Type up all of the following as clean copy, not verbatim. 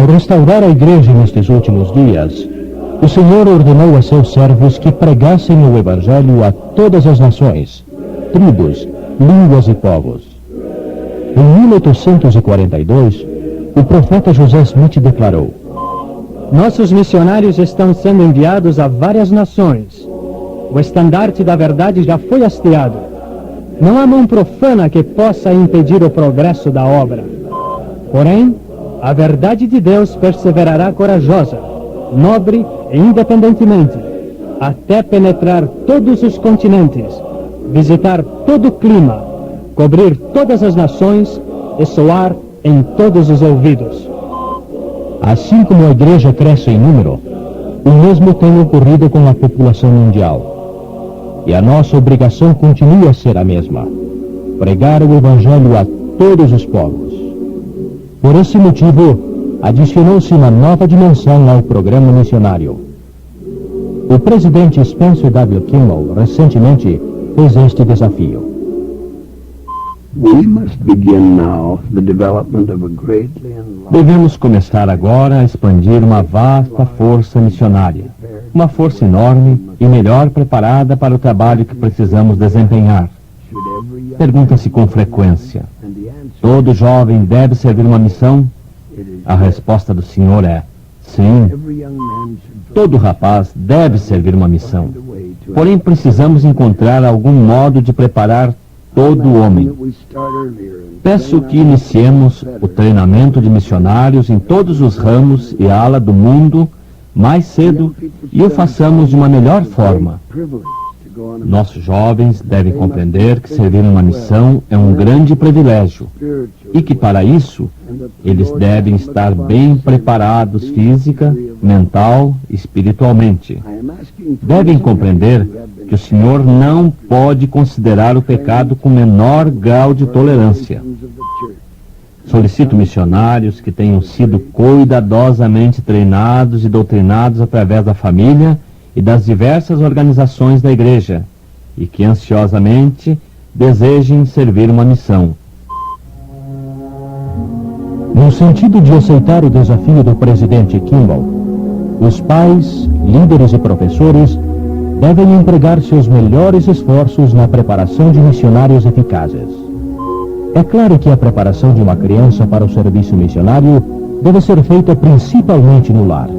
Ao restaurar a igreja nestes últimos dias, o Senhor ordenou a seus servos que pregassem o Evangelho a todas as nações, tribos, línguas e povos. Em 1842, o profeta José Smith declarou: nossos missionários estão sendo enviados a várias nações. O estandarte da verdade já foi hasteado. Não há mão profana que possa impedir o progresso da obra. Porém, a verdade de Deus perseverará corajosa, nobre e independentemente, até penetrar todos os continentes, visitar todo o clima, cobrir todas as nações e soar em todos os ouvidos. Assim como a igreja cresce em número, o mesmo tem ocorrido com a população mundial. E a nossa obrigação continua a ser a mesma: pregar o Evangelho a todos os povos. Por esse motivo, adicionou-se uma nova dimensão ao programa missionário. O presidente Spencer W. Kimball recentemente fez este desafio. Devemos começar agora a expandir uma vasta força missionária, uma força enorme e melhor preparada para o trabalho que precisamos desempenhar. Pergunta-se com frequência: todo jovem deve servir uma missão? A resposta do Senhor é: sim. Todo rapaz deve servir uma missão. Porém, precisamos encontrar algum modo de preparar todo homem. Peço que iniciemos o treinamento de missionários em todos os ramos e ala do mundo mais cedo e o façamos de uma melhor forma. Nossos jovens devem compreender que servir uma missão é um grande privilégio e que, para isso, eles devem estar bem preparados física, mental e espiritualmente. Devem compreender que o Senhor não pode considerar o pecado com menor grau de tolerância. Solicito missionários que tenham sido cuidadosamente treinados e doutrinados através da família e das diversas organizações da igreja, e que ansiosamente desejem servir uma missão. No sentido de aceitar o desafio do presidente Kimball, os pais, líderes e professores devem empregar seus melhores esforços na preparação de missionários eficazes. É claro que a preparação de uma criança para o serviço missionário deve ser feita principalmente no lar.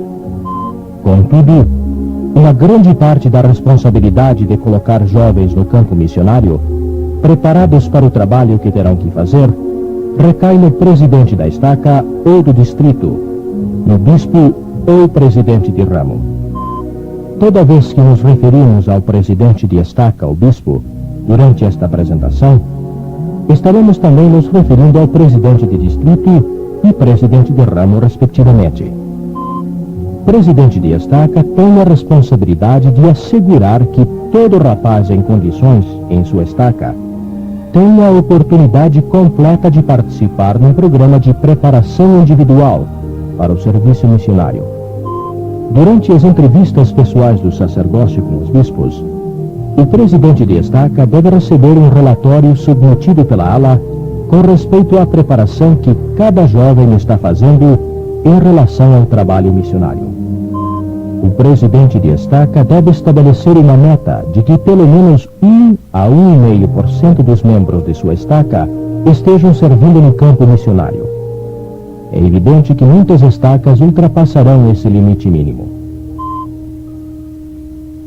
Contudo, uma grande parte da responsabilidade de colocar jovens no campo missionário, preparados para o trabalho que terão que fazer, recai no presidente da estaca ou do distrito, no bispo ou presidente de ramo. Toda vez que nos referimos ao presidente de estaca ou bispo, durante esta apresentação, estaremos também nos referindo ao presidente de distrito e presidente de ramo, respectivamente. O presidente de estaca tem a responsabilidade de assegurar que todo rapaz em condições em sua estaca tenha a oportunidade completa de participar num programa de preparação individual para o serviço missionário. Durante as entrevistas pessoais do sacerdócio com os bispos, o presidente de estaca deve receber um relatório submetido pela ala com respeito à preparação que cada jovem está fazendo em relação ao trabalho missionário. O presidente de estaca deve estabelecer uma meta de que pelo menos 1 a 1,5% dos membros de sua estaca estejam servindo no campo missionário. É evidente que muitas estacas ultrapassarão esse limite mínimo.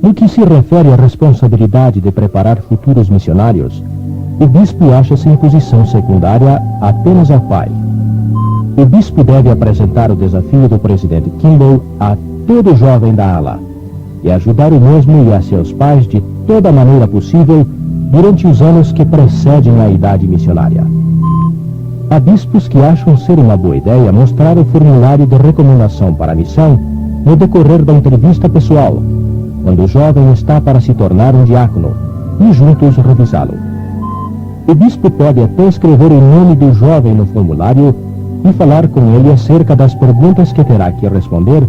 No que se refere à responsabilidade de preparar futuros missionários, o bispo acha-se em posição secundária apenas ao pai. O bispo deve apresentar o desafio do presidente Kimball a todo jovem da ala e ajudar o mesmo e a seus pais de toda maneira possível durante os anos que precedem a idade missionária. Há bispos que acham ser uma boa ideia mostrar o formulário de recomendação para a missão no decorrer da entrevista pessoal, quando o jovem está para se tornar um diácono, e juntos revisá-lo. O bispo pode até escrever o nome do jovem no formulário e falar com ele acerca das perguntas que terá que responder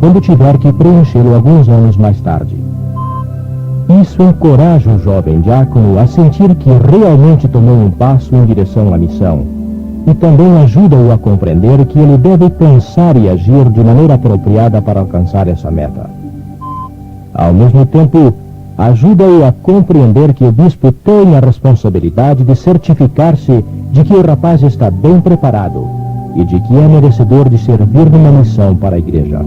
quando tiver que preenchê-lo alguns anos mais tarde. Isso encoraja o jovem diácono a sentir que realmente tomou um passo em direção à missão e também ajuda-o a compreender que ele deve pensar e agir de maneira apropriada para alcançar essa meta. Ao mesmo tempo, ajuda-o a compreender que o bispo tem a responsabilidade de certificar-se de que o rapaz está bem preparado e de que é merecedor de servir numa missão para a igreja.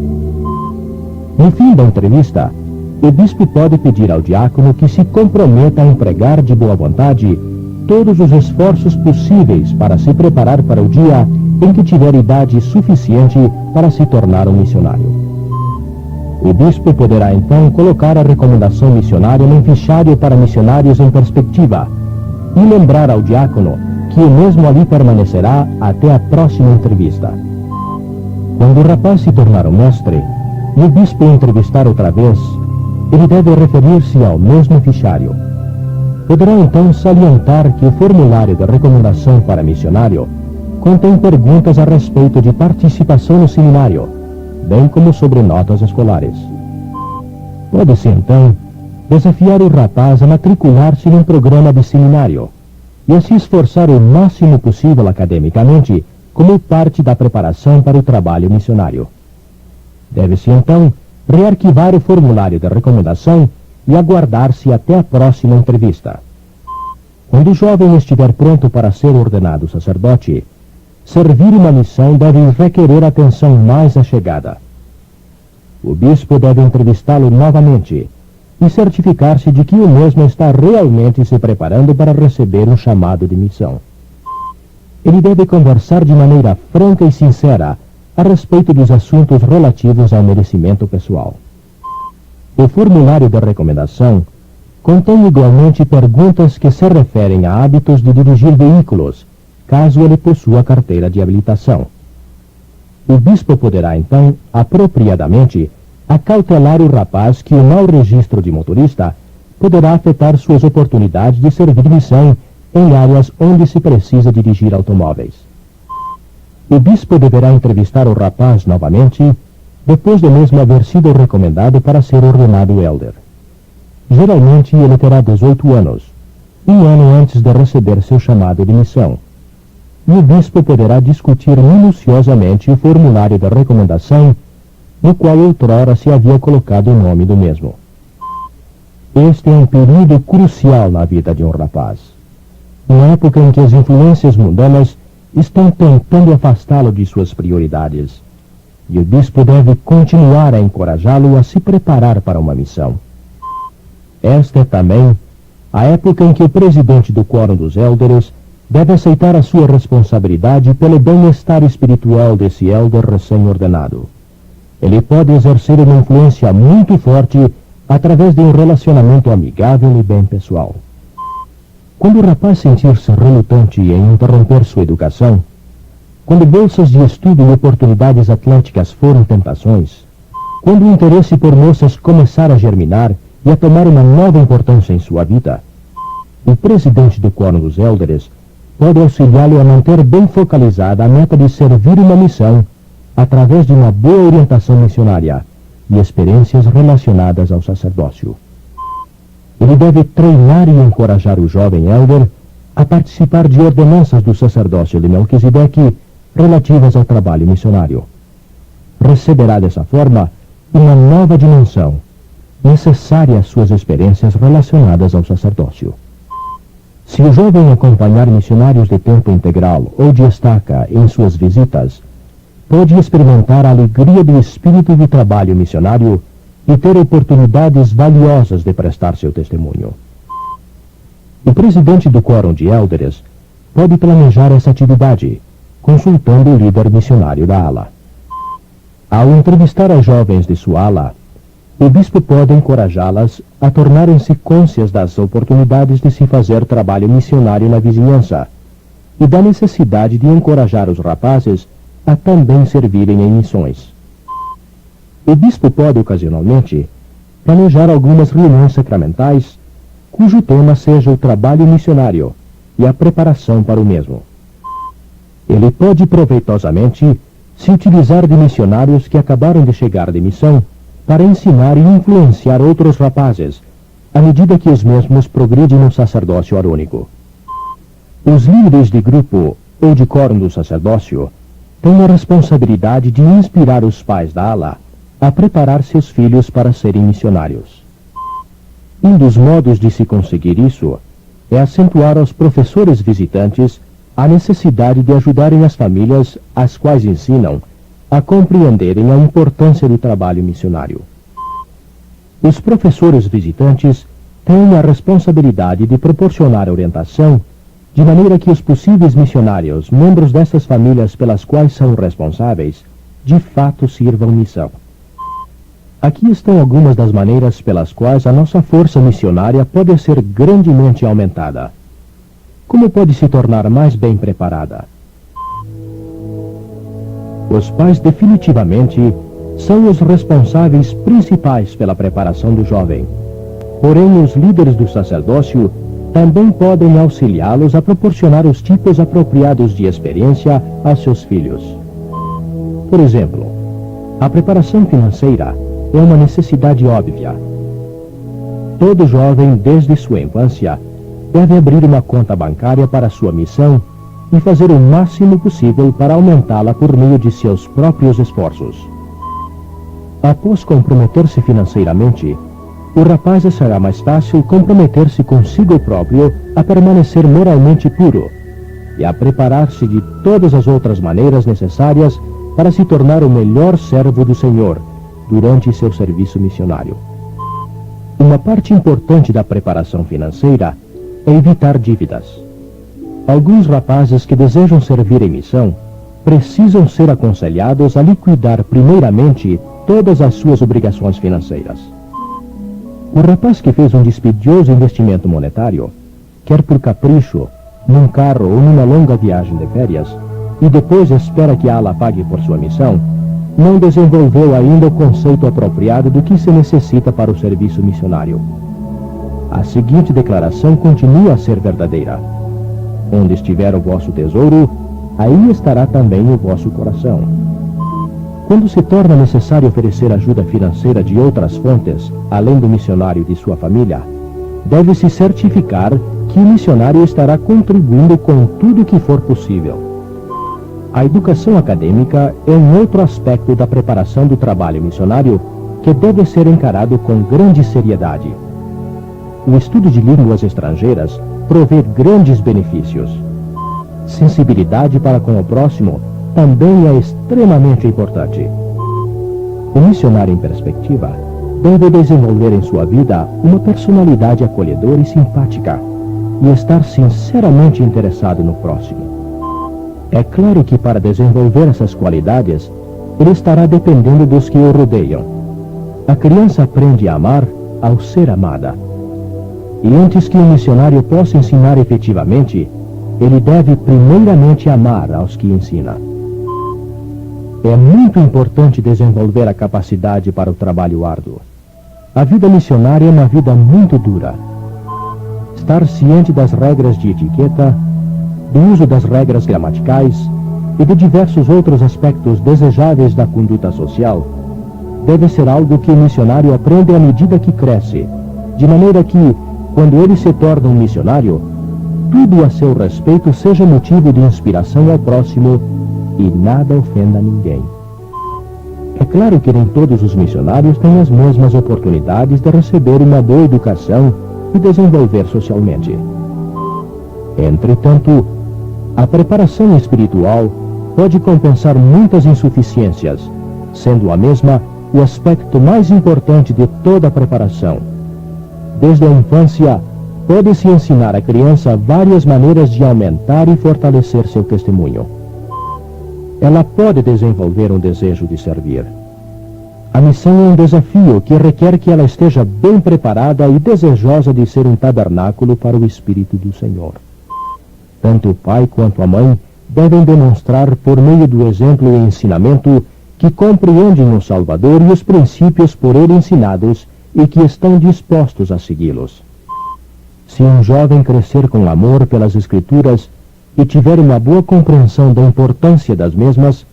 No fim da entrevista, o bispo pode pedir ao diácono que se comprometa a empregar de boa vontade todos os esforços possíveis para se preparar para o dia em que tiver idade suficiente para se tornar um missionário. O bispo poderá então colocar a recomendação missionária num fichário para missionários em perspectiva e lembrar ao diácono que o mesmo ali permanecerá até a próxima entrevista. Quando o rapaz se tornar um mestre e o bispo o entrevistar outra vez, ele deve referir-se ao mesmo fichário. Poderá então salientar que o formulário de recomendação para missionário contém perguntas a respeito de participação no seminário, bem como sobre notas escolares. Pode-se então desafiar o rapaz a matricular-se num programa de seminário e a se esforçar o máximo possível academicamente como parte da preparação para o trabalho missionário. Deve-se então rearquivar o formulário de recomendação e aguardar-se até a próxima entrevista. Quando o jovem estiver pronto para ser ordenado sacerdote, servir uma missão deve requerer atenção mais achegada. O bispo deve entrevistá-lo novamente e certificar-se de que o mesmo está realmente se preparando para receber um chamado de missão. Ele deve conversar de maneira franca e sincera a respeito dos assuntos relativos ao merecimento pessoal. O formulário de recomendação contém igualmente perguntas que se referem a hábitos de dirigir veículos, caso ele possua carteira de habilitação. O bispo poderá, então, apropriadamente, acautelar o rapaz que o mau registro de motorista poderá afetar suas oportunidades de servir missão em áreas onde se precisa dirigir automóveis. O bispo deverá entrevistar o rapaz novamente, depois de mesmo haver sido recomendado para ser ordenado elder. Geralmente ele terá 18 anos, um ano antes de receber seu chamado de missão. E o bispo poderá discutir minuciosamente o formulário de recomendação, no qual outrora se havia colocado o nome do mesmo. Este é um período crucial na vida de um rapaz, uma época em que as influências mundanas estão tentando afastá-lo de suas prioridades, e o bispo deve continuar a encorajá-lo a se preparar para uma missão. Esta é também a época em que o presidente do Quórum dos Élderes deve aceitar a sua responsabilidade pelo bem-estar espiritual desse élder recém-ordenado. Ele pode exercer uma influência muito forte através de um relacionamento amigável e bem pessoal. Quando o rapaz sentir-se relutante em interromper sua educação, quando bolsas de estudo e oportunidades atléticas forem tentações, quando o interesse por moças começar a germinar e a tomar uma nova importância em sua vida, o presidente do Quórum dos Élderes pode auxiliá-lo a manter bem focalizada a meta de servir uma missão através de uma boa orientação missionária e experiências relacionadas ao sacerdócio. Ele deve treinar e encorajar o jovem elder a participar de ordenanças do sacerdócio de Melquisedeque relativas ao trabalho missionário. Receberá dessa forma uma nova dimensão, necessária às suas experiências relacionadas ao sacerdócio. Se o jovem acompanhar missionários de tempo integral ou de estaca em suas visitas, pode experimentar a alegria do espírito de trabalho missionário e ter oportunidades valiosas de prestar seu testemunho. O presidente do Quórum de Élderes pode planejar essa atividade, consultando o líder missionário da ala. Ao entrevistar as jovens de sua ala, o bispo pode encorajá-las a tornarem-se cônscias das oportunidades de se fazer trabalho missionário na vizinhança e da necessidade de encorajar os rapazes a também servirem em missões. O bispo pode, ocasionalmente, planejar algumas reuniões sacramentais cujo tema seja o trabalho missionário e a preparação para o mesmo. Ele pode proveitosamente se utilizar de missionários que acabaram de chegar de missão para ensinar e influenciar outros rapazes, à medida que os mesmos progridem no sacerdócio arônico. Os líderes de grupo ou de quórum do sacerdócio, tem a responsabilidade de inspirar os pais da ala a preparar seus filhos para serem missionários. Um dos modos de se conseguir isso é acentuar aos professores visitantes a necessidade de ajudarem as famílias às quais ensinam a compreenderem a importância do trabalho missionário. Os professores visitantes têm a responsabilidade de proporcionar orientação de maneira que os possíveis missionários, membros dessas famílias pelas quais são responsáveis, de fato sirvam missão. Aqui estão algumas das maneiras pelas quais a nossa força missionária pode ser grandemente aumentada. Como pode se tornar mais bem preparada? Os pais definitivamente são os responsáveis principais pela preparação do jovem. Porém, os líderes do sacerdócio também podem auxiliá-los a proporcionar os tipos apropriados de experiência a seus filhos. Por exemplo, a preparação financeira é uma necessidade óbvia. Todo jovem, desde sua infância, deve abrir uma conta bancária para sua missão e fazer o máximo possível para aumentá-la por meio de seus próprios esforços. Após comprometer-se financeiramente, o rapaz será mais fácil comprometer-se consigo próprio a permanecer moralmente puro e a preparar-se de todas as outras maneiras necessárias para se tornar o melhor servo do Senhor durante seu serviço missionário. Uma parte importante da preparação financeira é evitar dívidas. Alguns rapazes que desejam servir em missão precisam ser aconselhados a liquidar primeiramente todas as suas obrigações financeiras. O rapaz que fez um dispendioso investimento monetário, quer por capricho, num carro ou numa longa viagem de férias, e depois espera que a ala pague por sua missão, não desenvolveu ainda o conceito apropriado do que se necessita para o serviço missionário. A seguinte declaração continua a ser verdadeira: onde estiver o vosso tesouro, aí estará também o vosso coração. Quando se torna necessário oferecer ajuda financeira de outras fontes, além do missionário e de sua família, deve-se certificar que o missionário estará contribuindo com tudo o que for possível. A educação acadêmica é um outro aspecto da preparação do trabalho missionário que deve ser encarado com grande seriedade. O estudo de línguas estrangeiras provê grandes benefícios. Sensibilidade para com o próximo também é extremamente importante. O missionário em perspectiva deve desenvolver em sua vida uma personalidade acolhedora e simpática e estar sinceramente interessado no próximo. É claro que para desenvolver essas qualidades, ele estará dependendo dos que o rodeiam. A criança aprende a amar ao ser amada. E antes que o missionário possa ensinar efetivamente, ele deve primeiramente amar aos que ensina. É muito importante desenvolver a capacidade para o trabalho árduo. A vida missionária é uma vida muito dura. Estar ciente das regras de etiqueta, do uso das regras gramaticais e de diversos outros aspectos desejáveis da conduta social deve ser algo que o missionário aprende à medida que cresce, de maneira que, quando ele se torna um missionário, tudo a seu respeito seja motivo de inspiração ao próximo e nada ofenda ninguém. É claro que nem todos os missionários têm as mesmas oportunidades de receber uma boa educação e desenvolver socialmente. Entretanto, a preparação espiritual pode compensar muitas insuficiências, sendo a mesma o aspecto mais importante de toda a preparação. Desde a infância, pode-se ensinar à criança várias maneiras de aumentar e fortalecer seu testemunho. Ela pode desenvolver um desejo de servir. A missão é um desafio que requer que ela esteja bem preparada e desejosa de ser um tabernáculo para o Espírito do Senhor. Tanto o pai quanto a mãe devem demonstrar por meio do exemplo e ensinamento que compreendem o Salvador e os princípios por ele ensinados e que estão dispostos a segui-los. Se um jovem crescer com amor pelas Escrituras e tiver uma boa compreensão da importância das mesmas,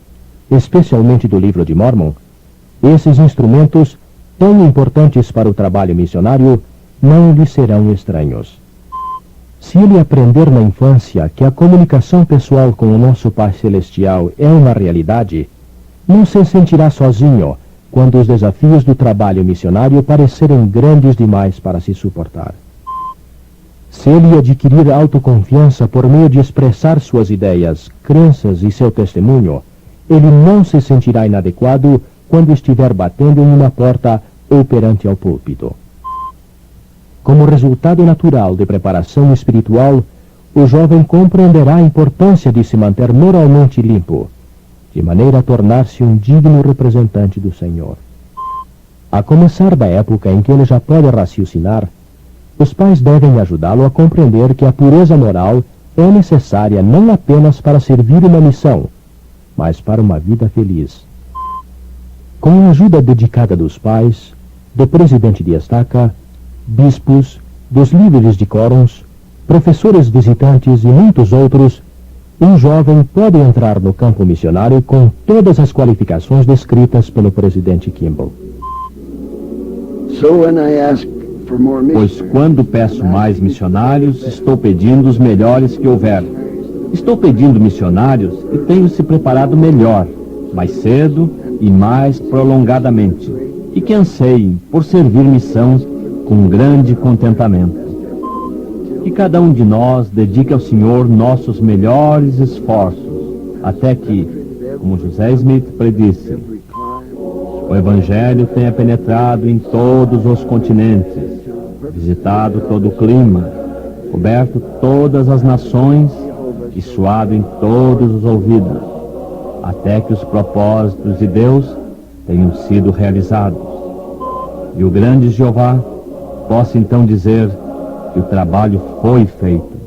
especialmente do livro de Mórmon, esses instrumentos, tão importantes para o trabalho missionário, não lhe serão estranhos. Se ele aprender na infância que a comunicação pessoal com o nosso Pai Celestial é uma realidade, não se sentirá sozinho quando os desafios do trabalho missionário parecerem grandes demais para se suportar. Se ele adquirir autoconfiança por meio de expressar suas ideias, crenças e seu testemunho, ele não se sentirá inadequado quando estiver batendo em uma porta ou perante ao púlpito. Como resultado natural de preparação espiritual, o jovem compreenderá a importância de se manter moralmente limpo, de maneira a tornar-se um digno representante do Senhor. A começar da época em que ele já pode raciocinar, os pais devem ajudá-lo a compreender que a pureza moral é necessária não apenas para servir uma missão, mas para uma vida feliz. Com a ajuda dedicada dos pais, do presidente de estaca, bispos, dos líderes de quórums, professores visitantes e muitos outros, um jovem pode entrar no campo missionário com todas as qualificações descritas pelo presidente Kimball. Pois quando peço mais missionários, estou pedindo os melhores que houver. Estou pedindo missionários e tenho se preparado melhor, mais cedo e mais prolongadamente, e que anseiem por servir missão com grande contentamento. Que cada um de nós dedique ao Senhor nossos melhores esforços, até que, como José Smith predisse, o Evangelho tenha penetrado em todos os continentes, visitado todo o clima, coberto todas as nações e soado em todos os ouvidos, até que os propósitos de Deus tenham sido realizados. E o grande Jeová possa então dizer que o trabalho foi feito.